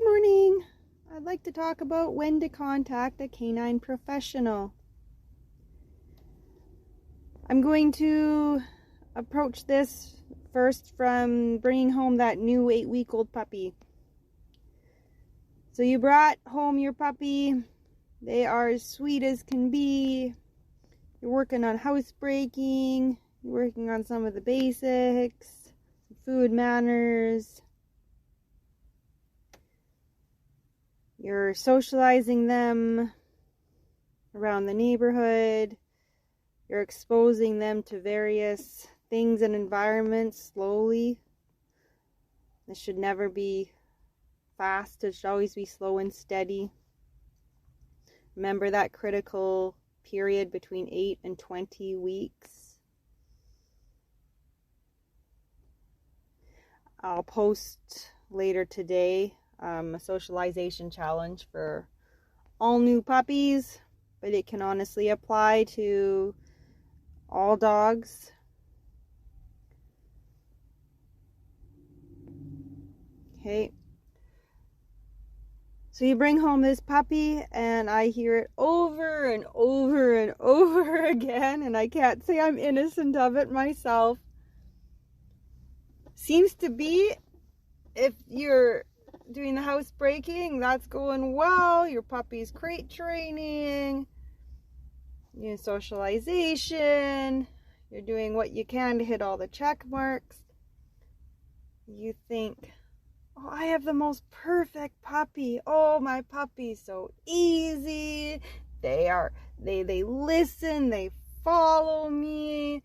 Good morning. I'd like to talk about when to contact a canine professional. I'm going to approach this first from bringing home that new 8-week-old puppy. So you brought home your puppy. They are as sweet as can be. You're working on housebreaking. You're working on some of the basics, food manners. You're socializing them around the neighborhood. You're exposing them to various things and environments slowly. This should never be fast. It should always be slow and steady. Remember that critical period between 8 and 20 weeks. I'll post later today a socialization challenge for all new puppies, but it can honestly apply to all dogs. Okay. So you bring home this puppy, and I hear it over and over and over again, and I can't say I'm innocent of it myself. Seems to be, if you're doing the housebreaking, that's going well. Your puppy's crate training, your socialization, you're doing what you can to hit all the check marks. You think, oh, I have the most perfect puppy. Oh, my puppy's so easy. They listen, they follow me.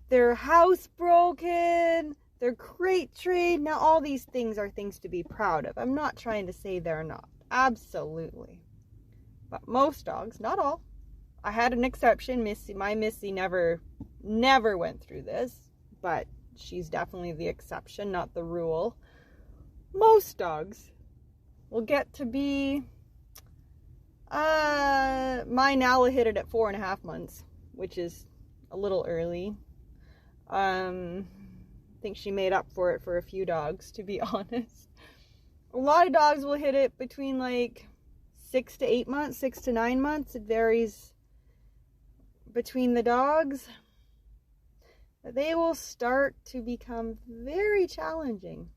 They're housebroken. They're crate trained. Now, all these things are things to be proud of. I'm not trying to say they're not. Absolutely. But most dogs, not all. I had an exception. My Missy never went through this. But she's definitely the exception, not the rule. Most dogs will get to be... mine Nala hit it at 4.5 months, which is a little early. I think she made up for it for a few dogs, to be honest. A lot of dogs will hit it between like 6 to 8 months, 6 to 9 months. It varies between the dogs. They will start to become very challenging.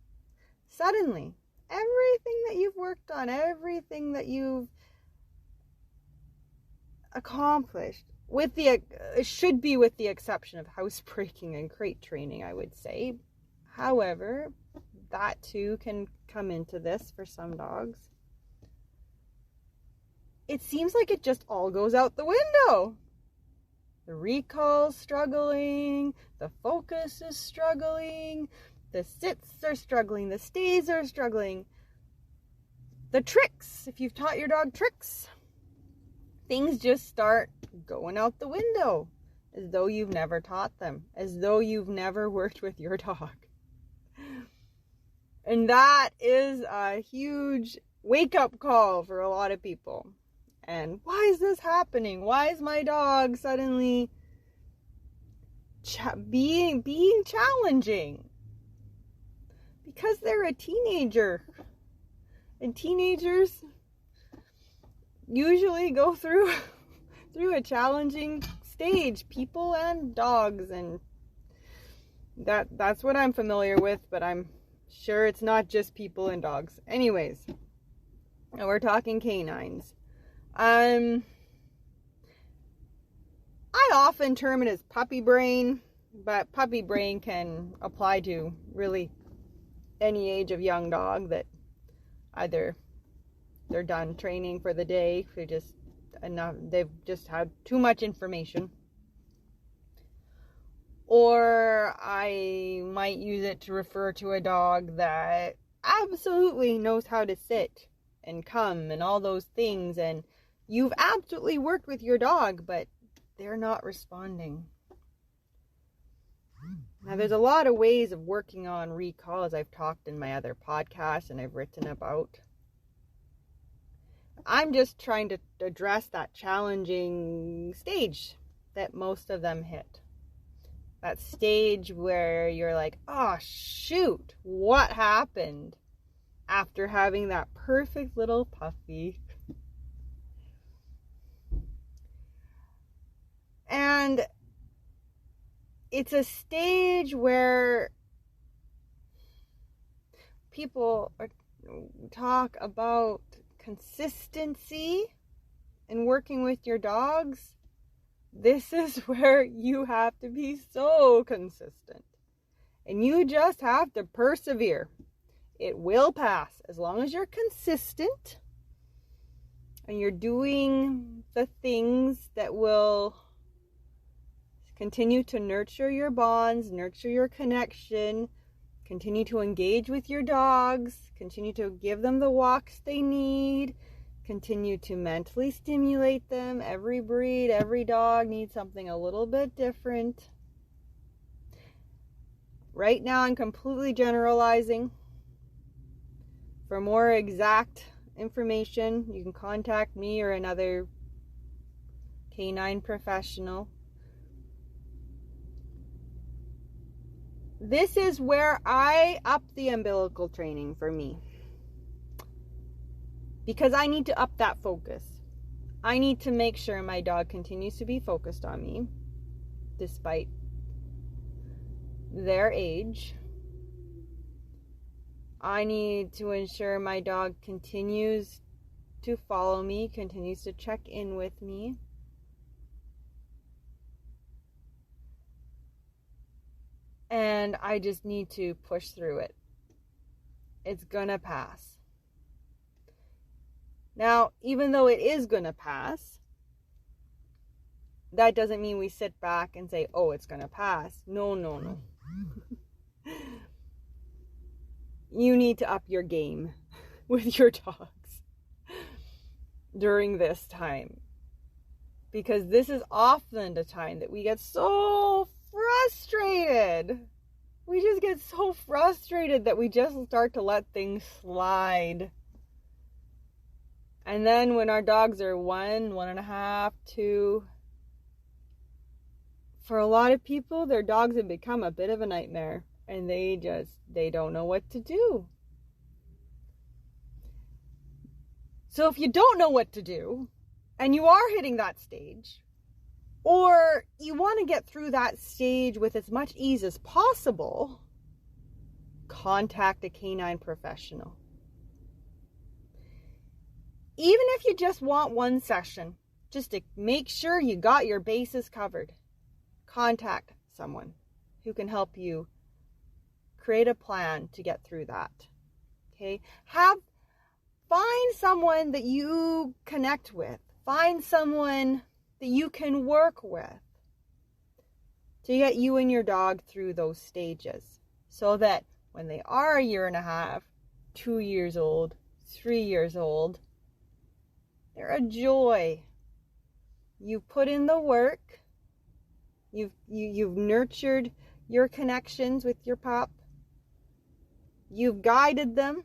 Suddenly, everything that you've worked on, everything that you've accomplished, it should be with the exception of housebreaking and crate training, I would say. However, that too can come into this for some dogs. It seems like it just all goes out the window. The recall's struggling, the focus is struggling, the sits are struggling, the stays are struggling. The tricks, if you've taught your dog tricks, things just start going out the window, as though you've never taught them, as though you've never worked with your dog. And that is a huge wake-up call for a lot of people. And why is this happening? Why is my dog suddenly being challenging? Because they're a teenager. And teenagers usually go through a challenging stage, people and dogs, and that's what I'm familiar with, but I'm sure it's not just people and dogs. Anyways, now we're talking canines. I often term it as puppy brain, but puppy brain can apply to really any age of young dog that either they're done training for the day, they've just had too much information, or I might use it to refer to a dog that absolutely knows how to sit and come and all those things, and you've absolutely worked with your dog, but they're not responding. Now, there's a lot of ways of working on recall, as I've talked in my other podcasts and I've written about. I'm just trying to address that challenging stage that most of them hit. That stage where you're like, oh shoot, what happened? after having that perfect little puppy. And it's a stage where people talk about consistency in working with your dogs. This is where you have to be so consistent. And you just have to persevere. It will pass as long as you're consistent and you're doing the things that will continue to nurture your bonds, nurture your connection, continue to engage with your dogs, continue to give them the walks they need, continue to mentally stimulate them. Every breed, every dog needs something a little bit different. Right now, I'm completely generalizing. For more exact information, you can contact me or another canine professional. This is where I up the umbilical training for me. Because I need to up that focus. I need to make sure my dog continues to be focused on me, despite their age. I need to ensure my dog continues to follow me, continues to check in with me. And I just need to push through it. It's gonna pass. Now, even though it is gonna pass, that doesn't mean we sit back and say, oh, it's gonna pass. No. You need to up your game with your dogs during this time. Because this is often the time that we get so frustrated. We just get so frustrated that we just start to let things slide. And then when our dogs are 1.5, 2, for a lot of people, their dogs have become a bit of a nightmare. And they don't know what to do. So if you don't know what to do, and you are hitting that stage, or you want to get through that stage with as much ease as possible, contact a canine professional. Even if you just want one session, just to make sure you got your bases covered, contact someone who can help you create a plan to get through that. Okay? Find someone that you connect with. Find someone that you can work with to get you and your dog through those stages, so that when they are 1.5, 2 years old, 3 years old, they're a joy. You put in the work. You've nurtured your connections with your pup. You've guided them.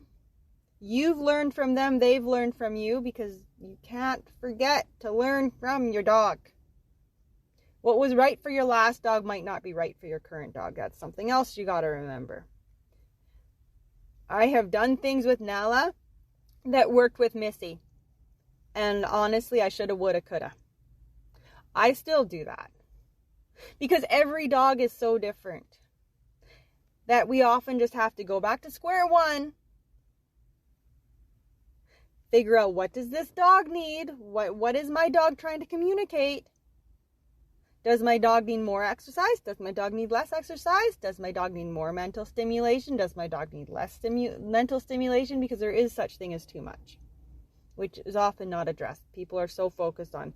You've learned from them. They've learned from you, because you can't forget to learn from your dog. What was right for your last dog might not be right for your current dog. That's something else you got to remember. I have done things with Nala that worked with Missy. And honestly, I shoulda, woulda, coulda. I still do that. Because every dog is so different that we often just have to go back to square one. Figure out, what does this dog need? What is my dog trying to communicate? Does my dog need more exercise? Does my dog need less exercise? Does my dog need more mental stimulation? Does my dog need less mental stimulation? Because there is such thing as too much, which is often not addressed. People are so focused on,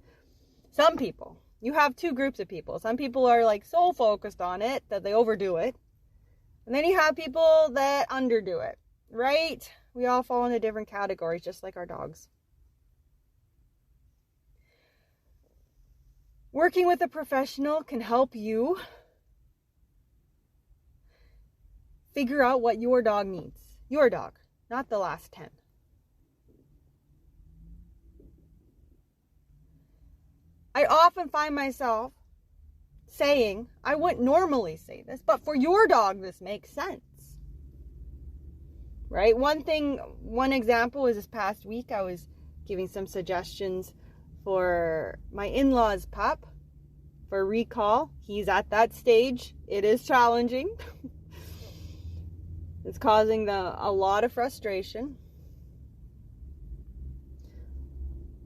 some people, you have two groups of people. Some people are like so focused on it that they overdo it. And then you have people that underdo it, right? We all fall into different categories, just like our dogs. Working with a professional can help you figure out what your dog needs. Your dog, not the last 10. I often find myself saying, I wouldn't normally say this, but for your dog, this makes sense. right? One example is this past week, I was giving some suggestions for my in-laws pup for recall. He's at that stage. It is challenging. It's causing a lot of frustration,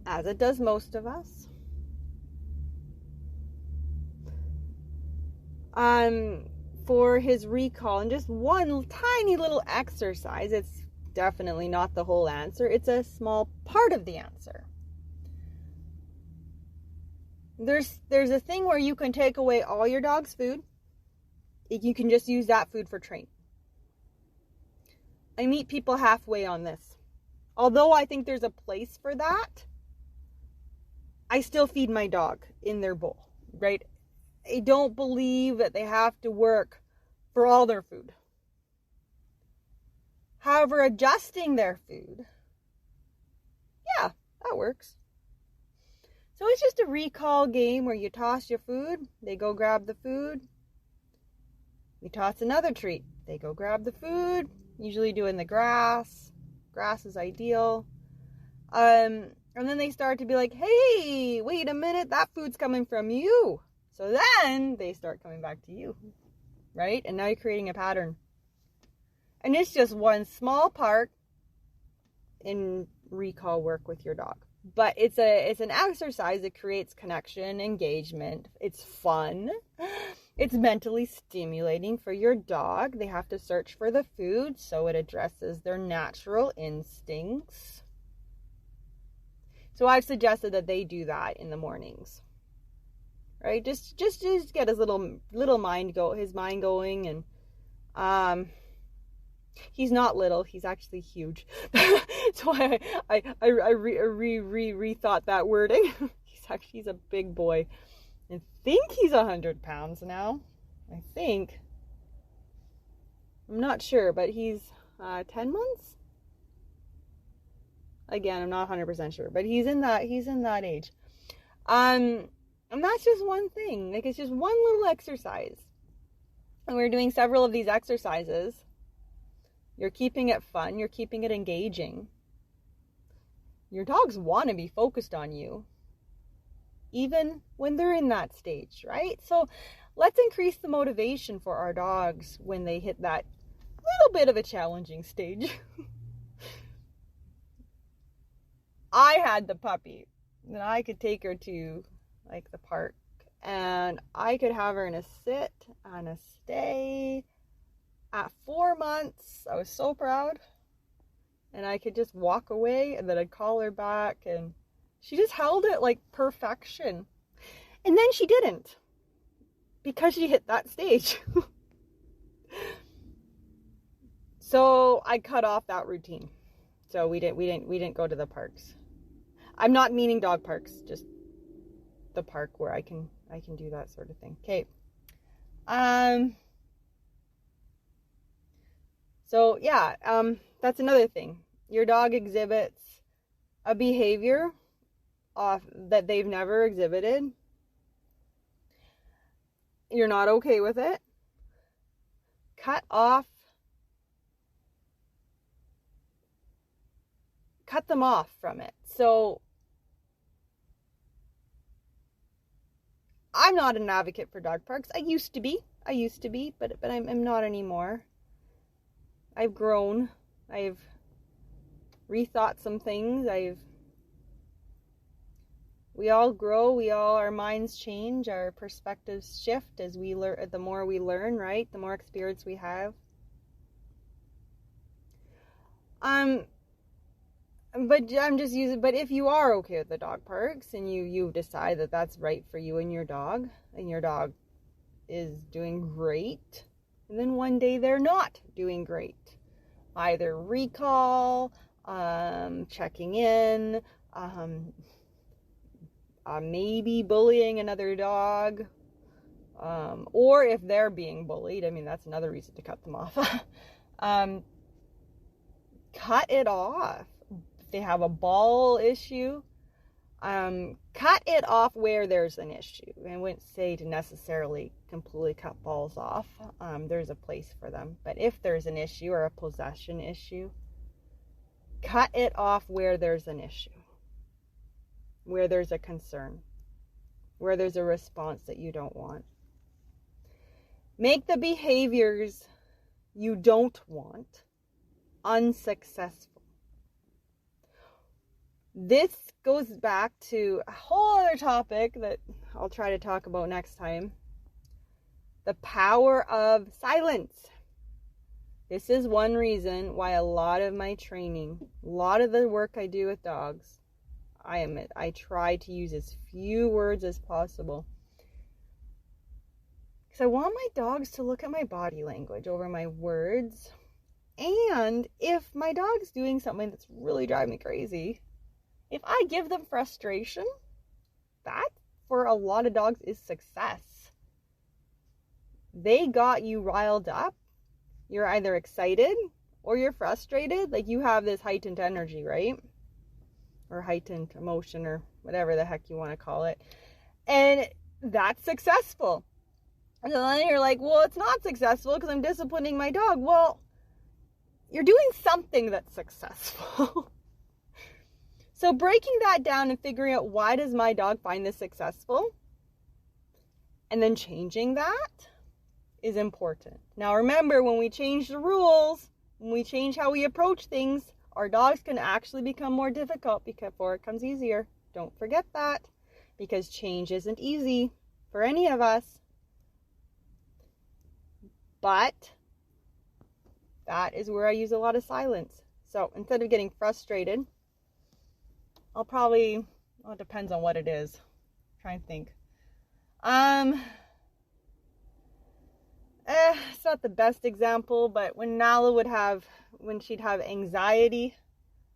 as it does most of us. For his recall, and just one tiny little exercise, it's definitely not the whole answer. It's a small part of the answer. There's a thing where you can take away all your dog's food. You can just use that food for training. I meet people halfway on this. Although I think there's a place for that, I still feed my dog in their bowl, right? I don't believe that they have to work for all their food. However, adjusting their food, yeah, that works. So it's just a recall game where you toss your food, they go grab the food. You toss another treat, they go grab the food, usually doing the grass. Grass is ideal. And then they start to be like, hey, wait a minute, that food's coming from you. So then they start coming back to you, right? And now you're creating a pattern. And it's just one small part in recall work with your dog. But it's an exercise that creates connection, engagement. It's fun. It's mentally stimulating for your dog. They have to search for the food, so it addresses their natural instincts. So I've suggested that they do that in the mornings. Right? Just get his little mind going, and he's not little, he's actually huge. So I rethought that wording. He's a big boy. I think he's 100 pounds now. I think. I'm not sure, but he's 10 months. Again, I'm not 100% sure, but he's in that age. And that's just one thing. Like, it's just one little exercise. And we're doing several of these exercises. You're keeping it fun. You're keeping it engaging. Your dogs want to be focused on you, even when they're in that stage, right? So let's increase the motivation for our dogs when they hit that little bit of a challenging stage. I had the puppy, and I could take her to like the park, and I could have her in a sit and a stay. At 4 months, I was so proud, and I could just walk away, and then I'd call her back, and she just held it like perfection. And then she didn't, because she hit that stage. So I cut off that routine. So we didn't go to the parks. I'm not meaning dog parks, just the park where I can do that sort of thing. Okay. So yeah, that's another thing. Your dog exhibits a behavior that they've never exhibited. You're not okay with it. Cut them off from it. So I'm not an advocate for dog parks. I used to be, but I'm not anymore. I've grown. I've rethought some things. We all grow. Our minds change. Our perspectives shift as we learn. The more we learn, right? The more experience we have. But if you are okay with the dog parks and you decide that that's right for you and your dog is doing great, and then one day they're not doing great, either recall, checking in, maybe bullying another dog, or if they're being bullied, I mean, that's another reason to cut them off. Cut it off. If they have a ball issue, Cut it off where there's an issue. I wouldn't say to necessarily completely cut balls off. There's a place for them. But if there's an issue or a possession issue, cut it off where there's an issue, where there's a concern, where there's a response that you don't want. Make the behaviors you don't want unsuccessful. This goes back to a whole other topic that I'll try to talk about next time. The power of silence. This is one reason why a lot of my training, a lot of the work I do with dogs, I try to use as few words as possible. Because I want my dogs to look at my body language over my words. And if my dog's doing something that's really driving me crazy, if I give them frustration, that for a lot of dogs is success. They got you riled up. You're either excited or you're frustrated. Like you have this heightened energy, right? Or heightened emotion or whatever the heck you want to call it. And that's successful. And then you're like, well, it's not successful because I'm disciplining my dog. Well, you're doing something that's successful. So breaking that down and figuring out why does my dog find this successful, and then changing that is important. Now remember, when we change the rules, when we change how we approach things, our dogs can actually become more difficult before it comes easier. Don't forget that, because change isn't easy for any of us. But that is where I use a lot of silence. So instead of getting frustrated, I'll probably, well, it depends on what it is. Try and think. It's not the best example, but when Nala when she'd have anxiety,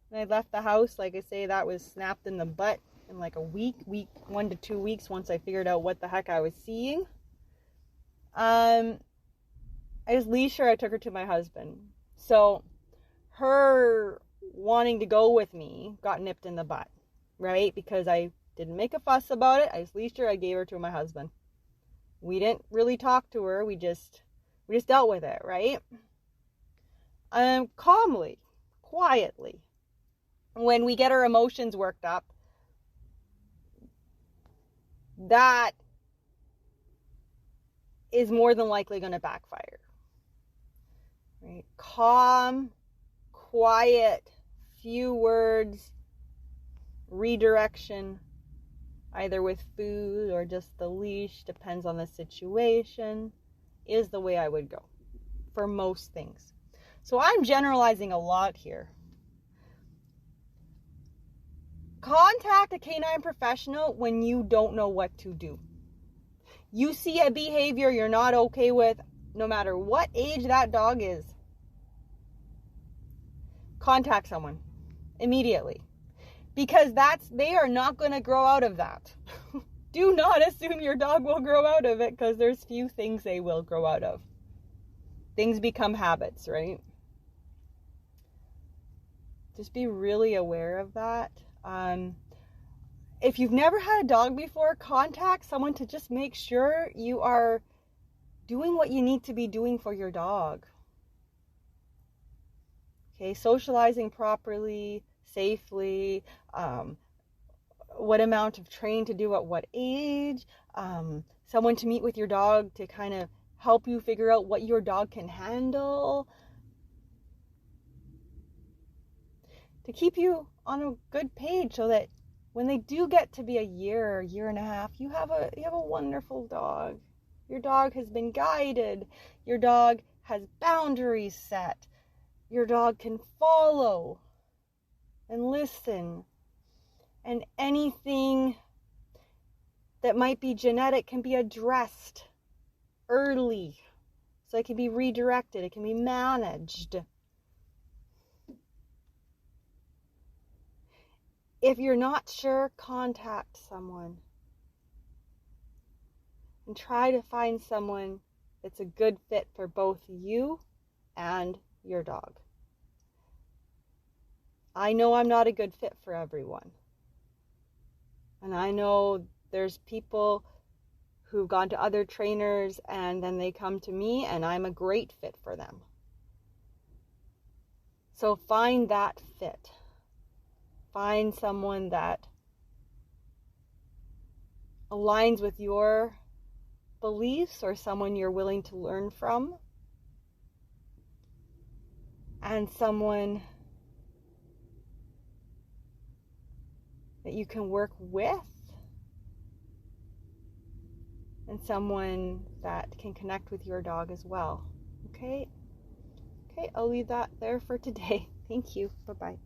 when I left the house, like I say, that was snapped in the butt in like a week, 1 to 2 weeks, once I figured out what the heck I was seeing. I just leashed her, I took her to my husband. So her wanting to go with me got nipped in the butt, right? Because I didn't make a fuss about it. I just leashed her, I gave her to my husband. We didn't really talk to her. We just dealt with it, right? Calmly, quietly. When we get our emotions worked up, that is more than likely going to backfire. Right? Calm, quiet, few words, redirection, either with food or just the leash, depends on the situation, is the way I would go for most things. So I'm generalizing a lot here. Contact a canine professional when you don't know what to do. You see a behavior you're not okay with, no matter what age that dog is. Contact someone immediately. Because they are not going to grow out of that. Do not assume your dog will grow out of it, because there's few things they will grow out of. Things become habits, right? Just be really aware of that. If you've never had a dog before, contact someone to just make sure you are doing what you need to be doing for your dog. Okay, socializing properly, safely, what amount of training to do at what age, someone to meet with your dog to kind of help you figure out what your dog can handle, to keep you on a good page so that when they do get to be a year and a half, you have a wonderful dog. Your dog has been guided. Your dog has boundaries set. Your dog can follow and listen. And anything that might be genetic can be addressed early. So it can be redirected. It can be managed. If you're not sure, contact someone. And try to find someone that's a good fit for both you and your dog. I know I'm not a good fit for everyone. And I know there's people who've gone to other trainers and then they come to me and I'm a great fit for them. So find that fit. Find someone that aligns with your beliefs or someone you're willing to learn from, and someone that you can work with, and someone that can connect with your dog as well. Okay, I'll leave that there for today. Thank you. Bye-bye.